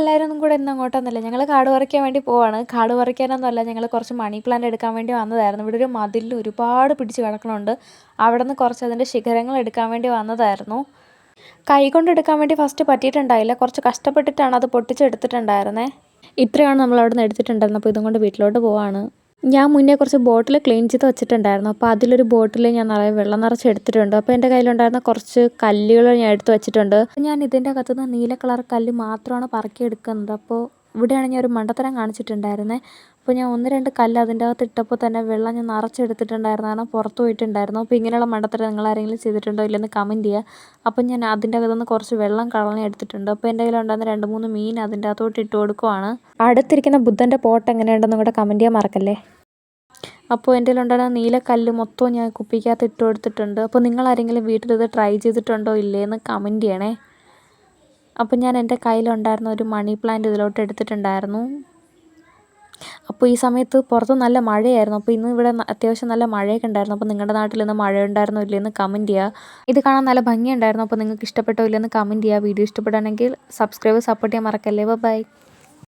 ഞങ്ങളെല്ലാവരും കൂടെ ഇന്ന് അങ്ങോട്ടൊന്നുമല്ല, ഞങ്ങൾ കാട് പറിക്കാൻ വേണ്ടി പോവാണ്. കാട് പറിക്കാനൊന്നുമല്ല, ഞങ്ങൾ കുറച്ച് മണി പ്ലാന്റ് എടുക്കാൻ വേണ്ടി വന്നതായിരുന്നു. ഇവിടെ ഒരു മതിലിൽ ഒരുപാട് പിടിച്ച് കിടക്കണുണ്ട്. അവിടെ നിന്ന് കുറച്ച് അതിൻ്റെ ശിഖരങ്ങൾ എടുക്കാൻ വേണ്ടി വന്നതായിരുന്നു. കൈകൊണ്ട് എടുക്കാൻ വേണ്ടി ഫസ്റ്റ് പറ്റിയിട്ടുണ്ടായില്ല, കുറച്ച് കഷ്ടപ്പെട്ടിട്ടാണ് അത് പൊട്ടിച്ചെടുത്തിട്ടുണ്ടായിരുന്നത്. ഇത്രയാണ് നമ്മൾ അവിടെ നിന്ന് എടുത്തിട്ടുണ്ടായിരുന്നത്. അപ്പോൾ ഇതും കൊണ്ട് വീട്ടിലോട്ട് പോവാണ്. ഞാൻ മുന്നേ കുറച്ച് ബോട്ടിൽ ക്ലീൻ ചെയ്ത് വെച്ചിട്ടുണ്ടായിരുന്നു. അപ്പോൾ അതിലൊരു ബോട്ടിൽ ഞാൻ നിറയെ വെള്ളം നിറച്ച് എടുത്തിട്ടുണ്ട്. അപ്പോൾ എൻ്റെ കയ്യിലുണ്ടായിരുന്ന കുറച്ച് കല്ലുകൾ ഞാൻ എടുത്ത് വെച്ചിട്ടുണ്ട്. ഞാൻ ഇതിൻ്റെ അകത്തുനിന്ന് നീല കളർ കല്ല് മാത്രമാണ് പറക്കിയെടുക്കുന്നത്. അപ്പോൾ ഇവിടെയാണ് ഞാൻ ഒരു മണ്ടത്തരം കാണിച്ചിട്ടുണ്ടായിരുന്നത്. അപ്പോൾ ഞാൻ 1-2 കല്ല് അതിൻ്റെ അകത്ത് ഇട്ടപ്പോൾ തന്നെ വെള്ളം ഞാൻ നിറച്ചെടുത്തിട്ടുണ്ടായിരുന്നു, കാരണം പുറത്ത് പോയിട്ടുണ്ടായിരുന്നു. അപ്പോൾ ഇങ്ങനെയുള്ള മണ്ടത്തരം നിങ്ങളാരെങ്കിലും ചെയ്തിട്ടുണ്ടോ ഇല്ലെന്ന് കമൻറ്റ് ചെയ്യുക. അപ്പം ഞാൻ അതിൻ്റെ അകത്തുനിന്ന് കുറച്ച് വെള്ളം കളഞ്ഞെടുത്തിട്ടുണ്ട്. അപ്പോൾ എൻ്റെ കയ്യിലുണ്ടായിരുന്ന 2-3 മീൻ അതിൻ്റെ അകത്തോട്ട് ഇട്ട് കൊടുക്കുവാണ്. അടുത്തിരിക്കുന്ന ബുദ്ധൻ്റെ പോട്ട് എങ്ങനെയുണ്ടെന്ന് കൂടെ കമൻറ്റ് ചെയ്യാൻ മറക്കല്ലേ. അപ്പോൾ എൻ്റെ കയ്യിലുണ്ടായിരുന്ന നീലക്കല്ല് മൊത്തവും ഞാൻ കുപ്പിക്കകത്ത് ഇട്ട് കൊടുത്തിട്ടുണ്ട്. അപ്പോൾ നിങ്ങളാരെങ്കിലും വീട്ടിലിത് ട്രൈ ചെയ്തിട്ടുണ്ടോ ഇല്ലേന്ന് കമൻറ്റ് ചെയ്യണേ. അപ്പോൾ ഞാൻ എൻ്റെ കയ്യിലുണ്ടായിരുന്ന ഒരു മണി പ്ലാന്റ് ഇതിലോട്ട് എടുത്തിട്ടുണ്ടായിരുന്നു. അപ്പോൾ ഈ സമയത്ത് പുറത്ത് നല്ല മഴയായിരുന്നു. അപ്പോൾ ഇന്ന് ഇവിടെ അത്യാവശ്യം നല്ല മഴയൊക്കെ ഉണ്ടായിരുന്നു. അപ്പോൾ നിങ്ങളുടെ നാട്ടിൽ ഇന്ന് മഴ ഉണ്ടായിരുന്നോ ഇല്ലയെന്ന് കമൻറ്റ് ചെയ്യുക. ഇത് കാണാൻ നല്ല ഭംഗിയുണ്ടായിരുന്നു. അപ്പോൾ നിങ്ങൾക്ക് ഇഷ്ടപ്പെട്ടോ ഇല്ലയെന്ന് കമൻറ്റ് ചെയ്യുക. വീഡിയോ ഇഷ്ടപ്പെടുകയാണെങ്കിൽ സബ്സ്ക്രൈബ് സപ്പോർട്ട് ചെയ്യാൻ മറക്കല്ലേ. ബൈ.